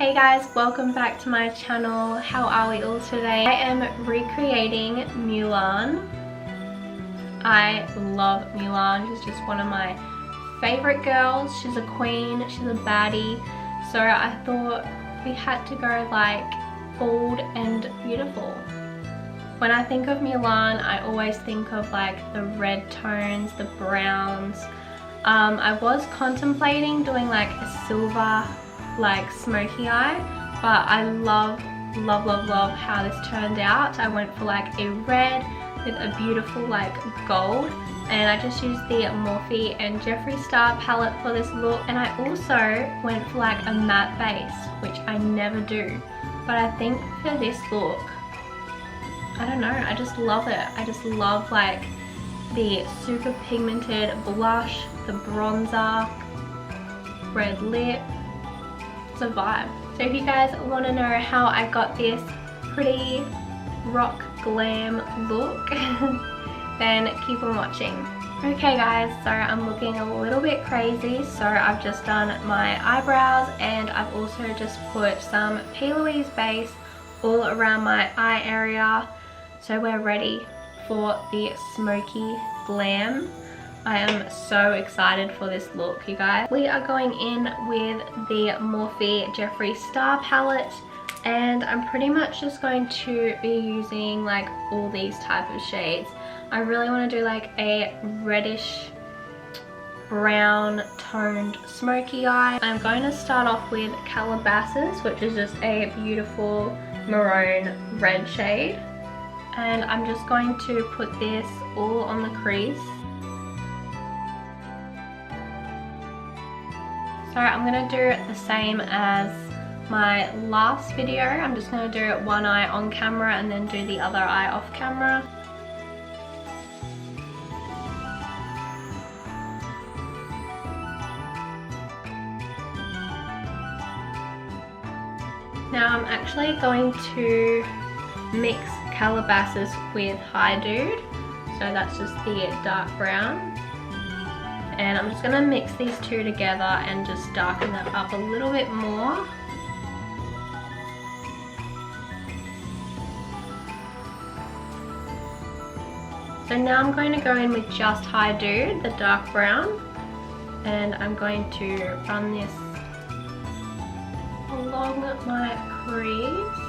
Hey guys, welcome back to my channel. How are we all today? I am recreating Mulan. I love Mulan. She's just one of my favorite girls. She's a queen, she's a baddie. So I thought we had to go like bold and beautiful. When I think of Mulan, I always think of like the red tones, the browns. I was contemplating doing like a silver like smoky eye, but I love how this turned out. I went for like a red with a beautiful like gold, and I just used the Morphe and Jeffree Star palette for this look. And I also went for like a matte base, which I never do, but I think for this look, I don't know, I just love it. I just love like the super pigmented blush, the bronzer, red lip. It's a vibe. So if you guys want to know how I got this pretty rock glam look, then keep on watching. Okay guys, so I'm looking a little bit crazy, so I've just done my eyebrows and I've also just put some P. Louise base all around my eye area. So we're ready for the smoky glam. I am so excited for this look, you guys. We are going in with the Morphe Jeffree Star palette, and I'm pretty much just going to be using like all these type of shades. I really want to do like a reddish brown toned smoky eye. I'm going to start off with Calabasas, which is just a beautiful maroon red shade. And I'm just going to put this all on the crease. So I'm going to do the same as my last video. I'm just going to do one eye on camera and then do the other eye off camera. Now I'm actually going to mix Calabasas with Hi Dude. So that's just the dark brown. And I'm just going to mix these two together and just darken them up a little bit more. So now I'm going to go in with just Hi Dude, the dark brown, and I'm going to run this along my crease.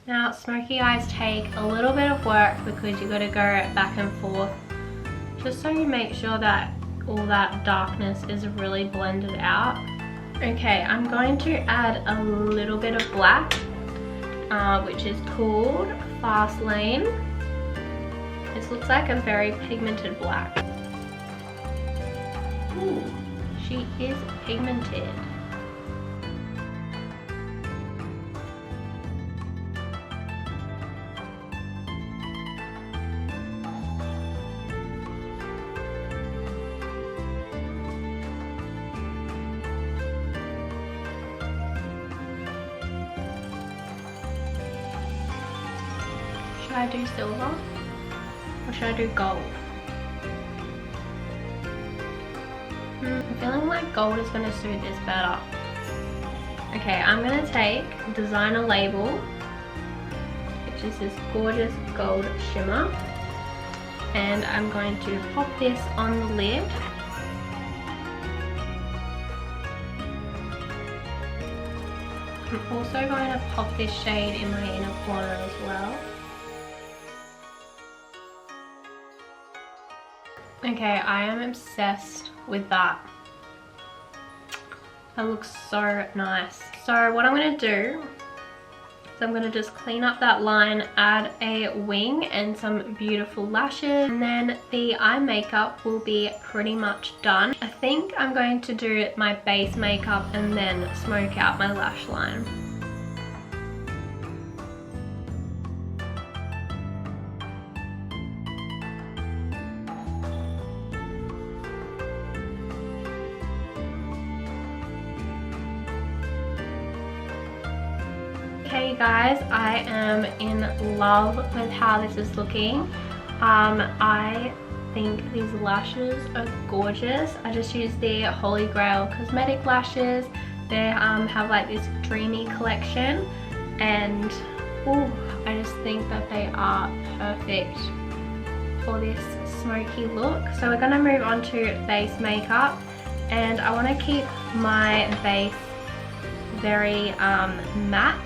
Now smoky eyes take a little bit of work because you got to go back and forth just so you make sure that all that darkness is really blended out. Okay, I'm going to add a little bit of black, which is called Fast Lane. This looks like a very pigmented black. Ooh, she is pigmented. Should I do silver or should I do gold? I'm feeling like gold is going to suit this better. Okay, I'm going to take Designer Label, which is this gorgeous gold shimmer, and I'm going to pop this on the lid. I'm also going to pop this shade in my inner corner as well. Okay, I am obsessed with that. That looks so nice. So what I'm going to do is I'm going to just clean up that line, add a wing and some beautiful lashes, and then the eye makeup will be pretty much done. I think I'm going to do my base makeup and then smoke out my lash line. Okay guys, I am in love with how this is looking. I think these lashes are gorgeous. I just used the Holy Grail cosmetic lashes. They have like this dreamy collection, and ooh, I just think that they are perfect for this smoky look. So we're gonna move on to base makeup, and I want to keep my base very matte.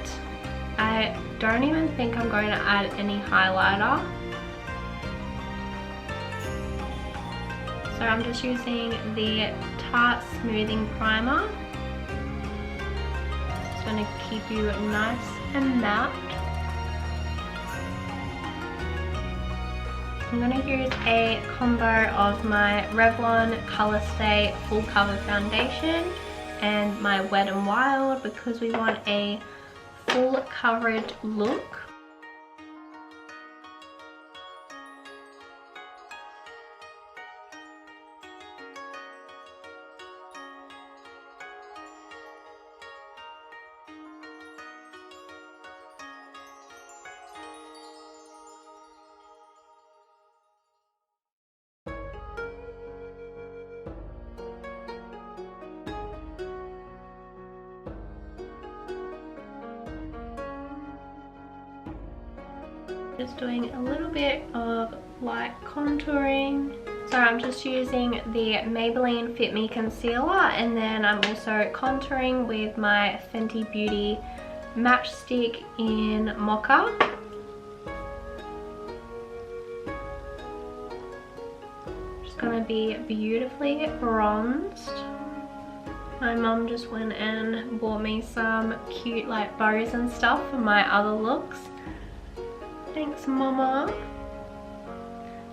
I don't even think I'm going to add any highlighter. So I'm just using the Tarte Smoothing Primer. It's going to keep you nice and matte. I'm going to use a combo of my Revlon Color Stay Full Cover Foundation and my Wet n Wild because we want a full coverage look. Just doing a little bit of light contouring. So I'm just using the Maybelline Fit Me Concealer, and then I'm also contouring with my Fenty Beauty Matchstick in Mocha. Just gonna be beautifully bronzed. My mum just went and bought me some cute like bows and stuff for my other looks. Thanks, Mama.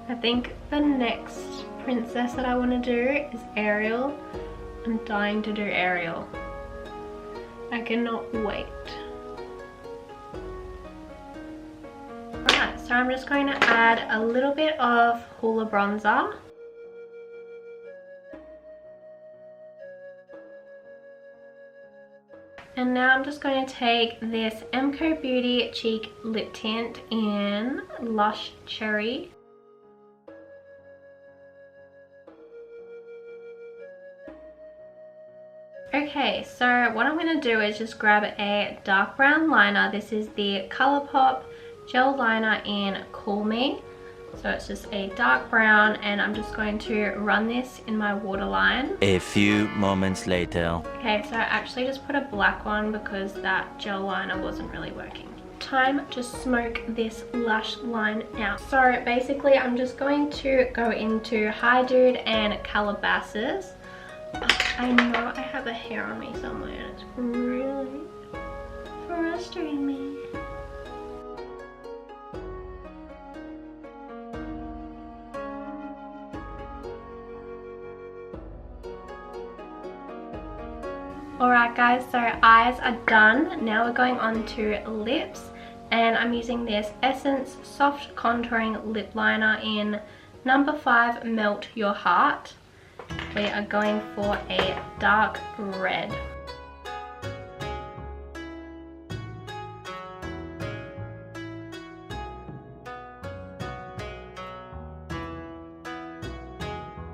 I think the next princess that I want to do is Ariel. I'm dying to do Ariel. I cannot wait. Alright, so I'm just going to add a little bit of Hoola bronzer. And now I'm just going to take this Emco Beauty Cheek Lip Tint in Lush Cherry. Okay, so what I'm going to do is just grab a dark brown liner. This is the ColourPop Gel Liner in Cool Me. So it's just a dark brown, and I'm just going to run this in my waterline. A few moments later. Okay, so I actually just put a black one because that gel liner wasn't really working. Time to smoke this lash line out. So basically I'm just going to go into Hi Dude and Calabasas. I know I have a hair on me somewhere. It's really frustrating me. Alright guys, so eyes are done. Now we're going on to lips, and I'm using this Essence Soft Contouring Lip Liner in number 5 Melt Your Heart. We are going for a dark red.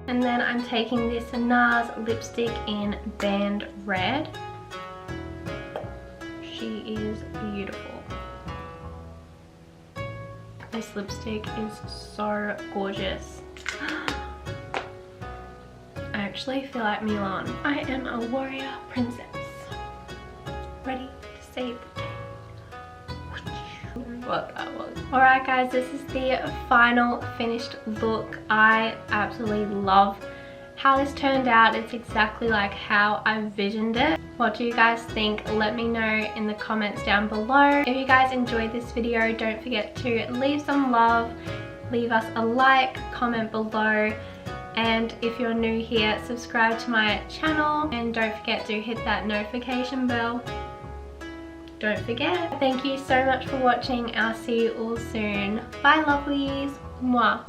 And then I'm taking this NARS lipstick in Band Red. She is beautiful. This lipstick is so gorgeous. I actually feel like Mulan. I am a warrior princess, ready to save the day. What that was. Alright guys, this is the final finished look. I absolutely love how this turned out. It's exactly like how I visioned it. What do you guys think? Let me know in the comments down below. If you guys enjoyed this video, don't forget to leave some love, leave us a like, comment below, and if you're new here, subscribe to my channel, and don't forget to hit that notification bell. Don't forget. Thank you so much for watching. I'll see you all soon. Bye lovelies. Mwah.